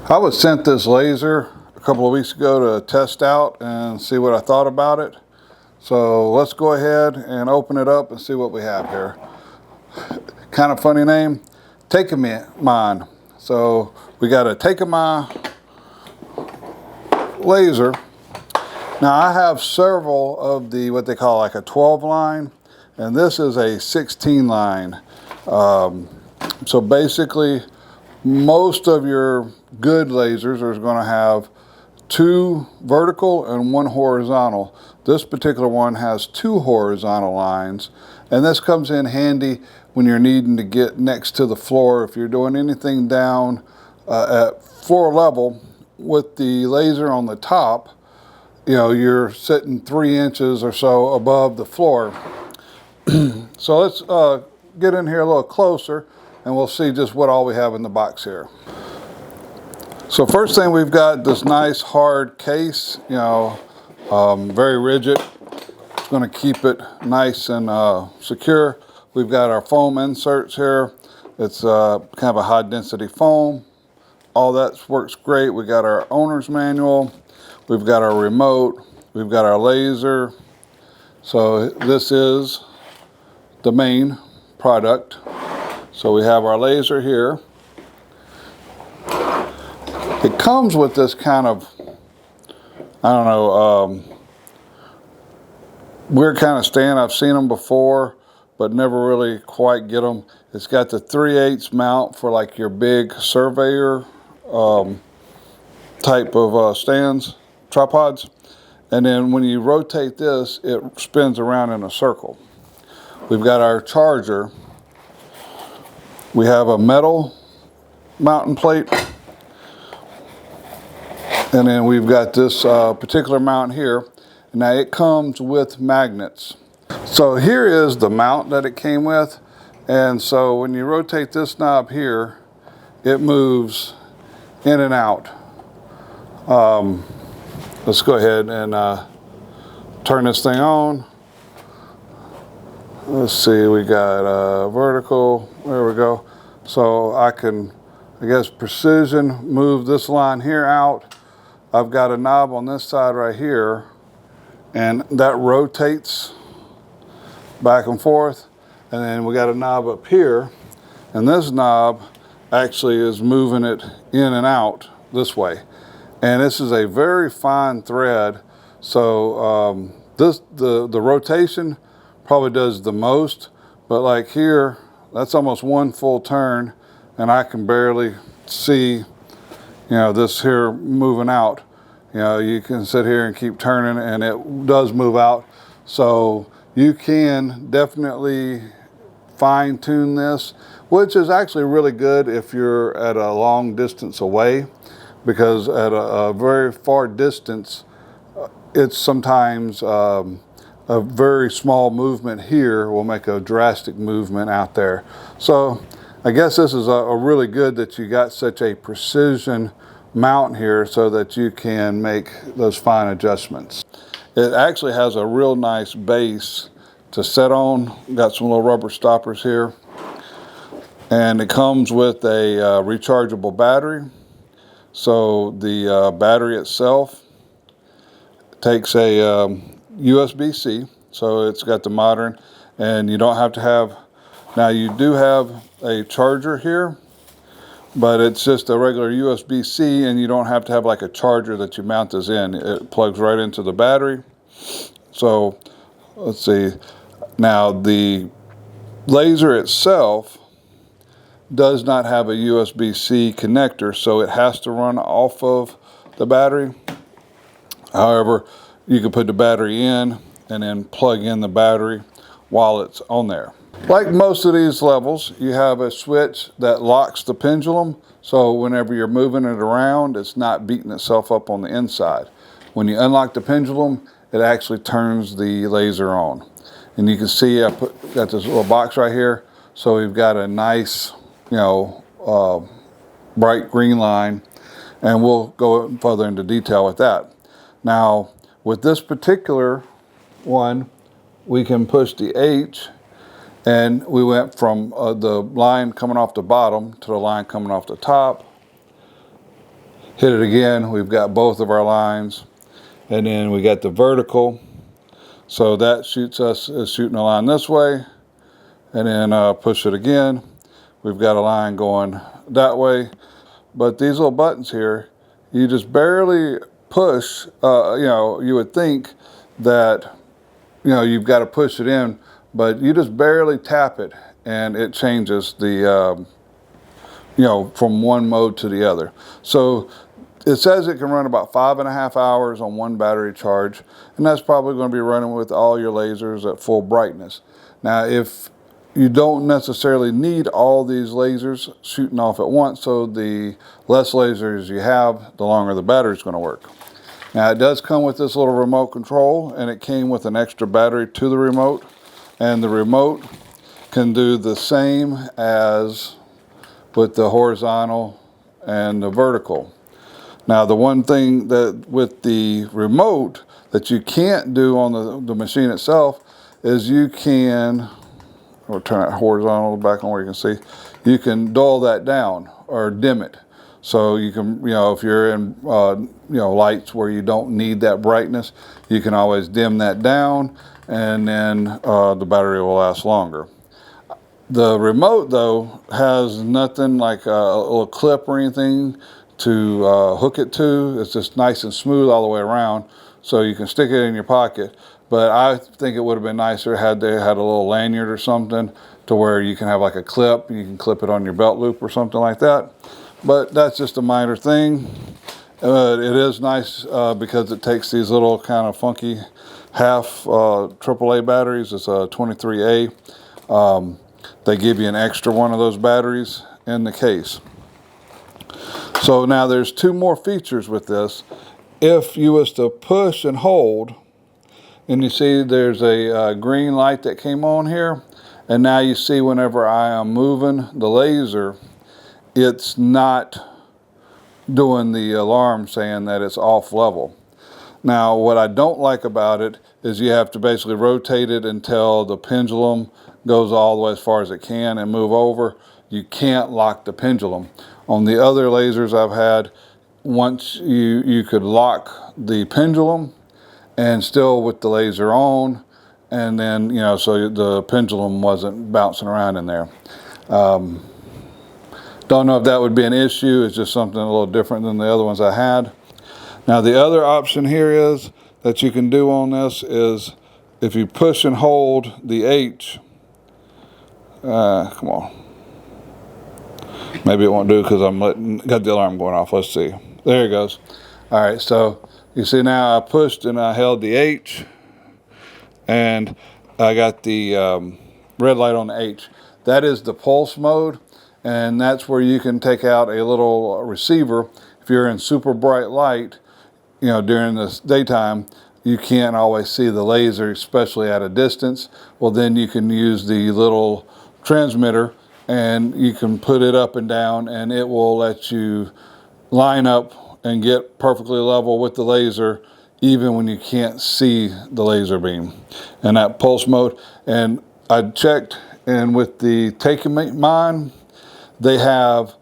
I was sent this laser a couple of weeks ago to test out and see what I thought about it. So let's go ahead and open it up and see what we have here. Kind of funny name, Takamine. So we got a Takamine laser. Now I have several of the what they call like a 12 line, and this is a 16 line. So basically, most of your good lasers are going to have 2 vertical and 1 horizontal. This particular one has 2 horizontal lines, and this comes in handy when you're needing to get next to the floor. If you're doing anything down at floor level with the laser on the top, you know, you're sitting 3 inches or so above the floor. So let's get in here a little closer and we'll see just what all we have in the box here. So first thing, we've got this nice hard case, you know, very rigid. It's going to keep it nice and secure. We've got our foam inserts here. It's kind of a high density foam. All that works great. We got our owner's manual. We've got our remote. We've got our laser. So this is the main product. So we have our laser here. It comes with this kind of, I don't know, weird kind of stand. I've seen them before, but never really quite get them. It's got the 3/8 mount for like your big surveyor type of stands, tripods. And then when you rotate this, it spins around in a circle. We've got our charger. We have a metal mounting plate. And then we've got this particular mount here. Now it comes with magnets. So here is the mount that it came with. And so when you rotate this knob here, it moves in and out. Let's go ahead and turn this thing on. Let's see, we got vertical, there we go. So I can, I guess, precision move this line here out. I've got a knob on this side right here, and that rotates back and forth. And then we got a knob up here, and this knob actually is moving it in and out this way. And this is a very fine thread. So the rotation probably does the most, but like here, that's almost 1 full turn, and I can barely see, you know, this here moving out. You know, you can sit here and keep turning and it does move out. So you can definitely fine tune this, which is actually really good if you're at a long distance away, because at a very far distance, it's sometimes a very small movement here will make a drastic movement out there. So I guess this is a really good that you got such a precision mount here so that you can make those fine adjustments. It actually has a real nice base to set on. Got some little rubber stoppers here. And it comes with a rechargeable battery. So the battery itself takes a USB-C, so it's got the modern, and you don't have to have, now you do have a charger here, but it's just a regular USB-C, and you don't have to have like a charger that you mount this in. It plugs right into the battery. So let's see, now the laser itself does not have a USB-C connector, so it has to run off of the battery. However, you can put the battery in and then plug in the battery while it's on there. Like most of these levels, you have a switch that locks the pendulum, so whenever you're moving it around, it's not beating itself up on the inside. When you unlock the pendulum, it actually turns the laser on. And you can see I got this little box right here, so we've got a nice, you know, bright green line, and we'll go further into detail with that. Now, with this particular one, we can push the H, and we went from the line coming off the bottom to the line coming off the top. hit it again, we've got both of our lines. And then we got the vertical. So that is shooting a line this way. And then push it again. We've got a line going that way. But these little buttons here, you just barely push. You would think that, you've got to push it in, but you just barely tap it and it changes the, from one mode to the other. So it says it can run about 5.5 hours on one battery charge, and that's probably going to be running with all your lasers at full brightness. Now, if you don't necessarily need all these lasers shooting off at once, so the less lasers you have, the longer the battery is going to work. Now, it does come with this little remote control, and it came with an extra battery to the remote, and the remote can do the same as with the horizontal and the vertical. Now, the one thing that with the remote that you can't do on the machine itself is you can, or turn that horizontal back on where you can see, you can dull that down or dim it. So you can, if you're in, lights where you don't need that brightness, you can always dim that down, and then the battery will last longer. The remote, though, has nothing like a little clip or anything to hook it to. It's just nice and smooth all the way around, so you can stick it in your pocket. But I think it would have been nicer had they had a little lanyard or something to where you can have like a clip. You can clip it on your belt loop or something like that. But that's just a minor thing. It is nice because it takes these little kind of funky half AAA batteries. It's a 23A. They give you an extra one of those batteries in the case. So now there's two more features with this. If you was to push and hold, and you see there's a green light that came on here, and now you see whenever I am moving the laser, it's not doing the alarm saying that it's off level. Now, what I don't like about it is you have to basically rotate it until the pendulum goes all the way as far as it can and move over. You can't lock the pendulum. On the other lasers I've had, once you could lock the pendulum and still with the laser on, and then, so the pendulum wasn't bouncing around in there. Don't know if that would be an issue. It's just something a little different than the other ones I had. Now, the other option here is that you can do on this is if you push and hold the H, come on. Maybe it won't do because got the alarm going off. Let's see. There it goes. All right, so you see now I pushed and I held the H, and I got the red light on the H. That is the pulse mode, and that's where you can take out a little receiver. If you're in super bright light, during the daytime, you can't always see the laser, especially at a distance. Well, then you can use the little transmitter, and you can put it up and down, and it will let you line up and get perfectly level with the laser, even when you can't see the laser beam. And that pulse mode, and I checked, and with the Takamine, they have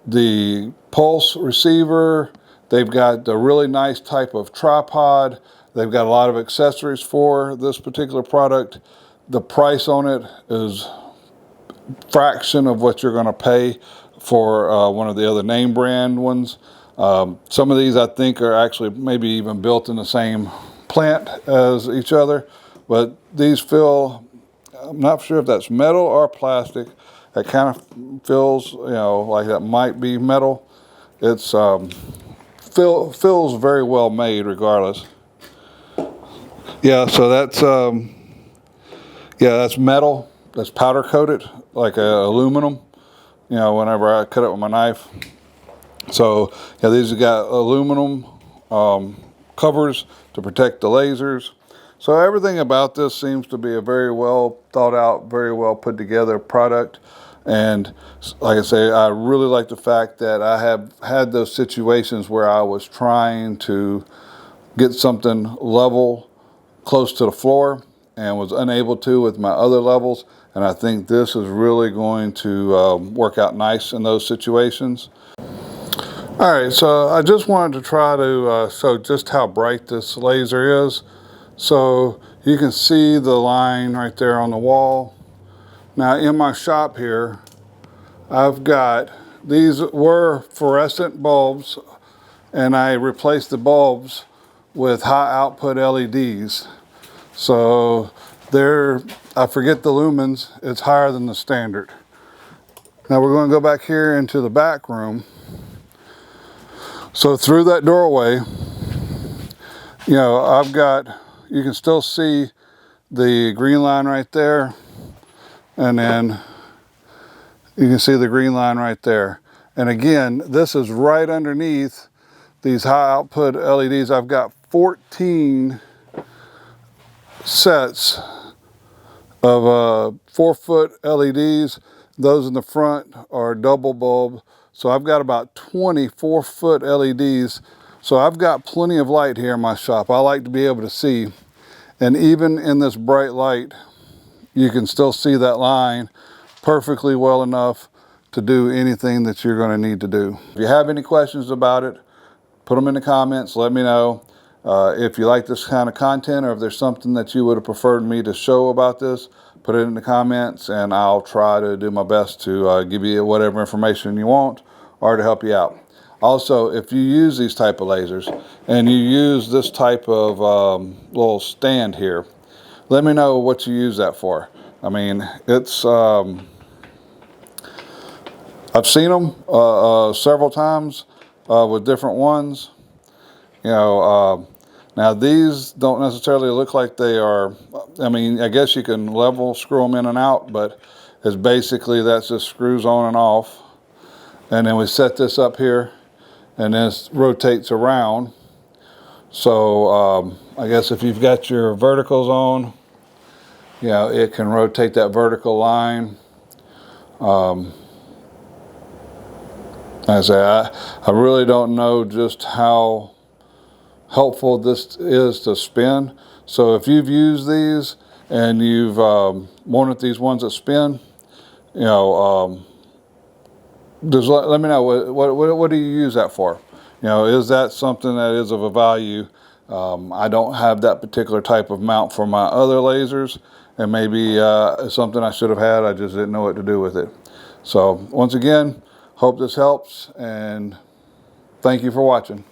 the pulse receiver. They've got the really nice type of tripod. They've got a lot of accessories for this particular product. The price on it is fraction of what you're going to pay for one of the other name brand ones. Some of these I think are actually maybe even built in the same plant as each other, but these feel, I'm not sure if that's metal or plastic. It kind of feels, like that might be metal. It's feels very well made regardless. Yeah, so that's that's metal. That's powder coated like aluminum. Whenever I cut it with my knife. So these have got aluminum covers to protect the lasers. So everything about this seems to be a very well thought out, very well put together product. And like I say, I really like the fact that I have had those situations where I was trying to get something level close to the floor and was unable to with my other levels. And I think this is really going to work out nice in those situations. All right, so I just wanted to try to show just how bright this laser is. So you can see the line right there on the wall. Now in my shop here, I've got, these were fluorescent bulbs, and I replaced the bulbs with high output LEDs. So they're, I forget the lumens, it's higher than the standard. Now we're going to go back here into the back room. So through that doorway, you know, I've got, you can still see the green line right there, and then you can see the green line right there. And again, this is right underneath these high output LEDs. I've got 14 sets of 4-foot LEDs. Those in the front are double bulb. So I've got about 20 4-foot LEDs. So I've got plenty of light here in my shop. I like to be able to see. And even in this bright light, you can still see that line perfectly well enough to do anything that you're going to need to do. If you have any questions about it, put them in the comments, let me know. If you like this kind of content, or if there's something that you would have preferred me to show about this, put it in the comments and I'll try to do my best to give you whatever information you want or to help you out. Also, if you use these type of lasers and you use this type of little stand here, let me know what you use that for. I mean, it's, I've seen them several times with different ones. You know, now these don't necessarily look like they are, I mean, I guess you can level screw them in and out, but it's basically, that's just screws on and off. And then we set this up here, and this rotates around. So I guess if you've got your verticals on, you know, it can rotate that vertical line. As I really don't know just how helpful this is to spin. So if you've used these and you've wanted these ones that spin, you know, just let me know, what do you use that for? You know, is that something that is of a value? I don't have that particular type of mount for my other lasers, and maybe it's something I should have had, I just didn't know what to do with it. So once again, hope this helps, and thank you for watching.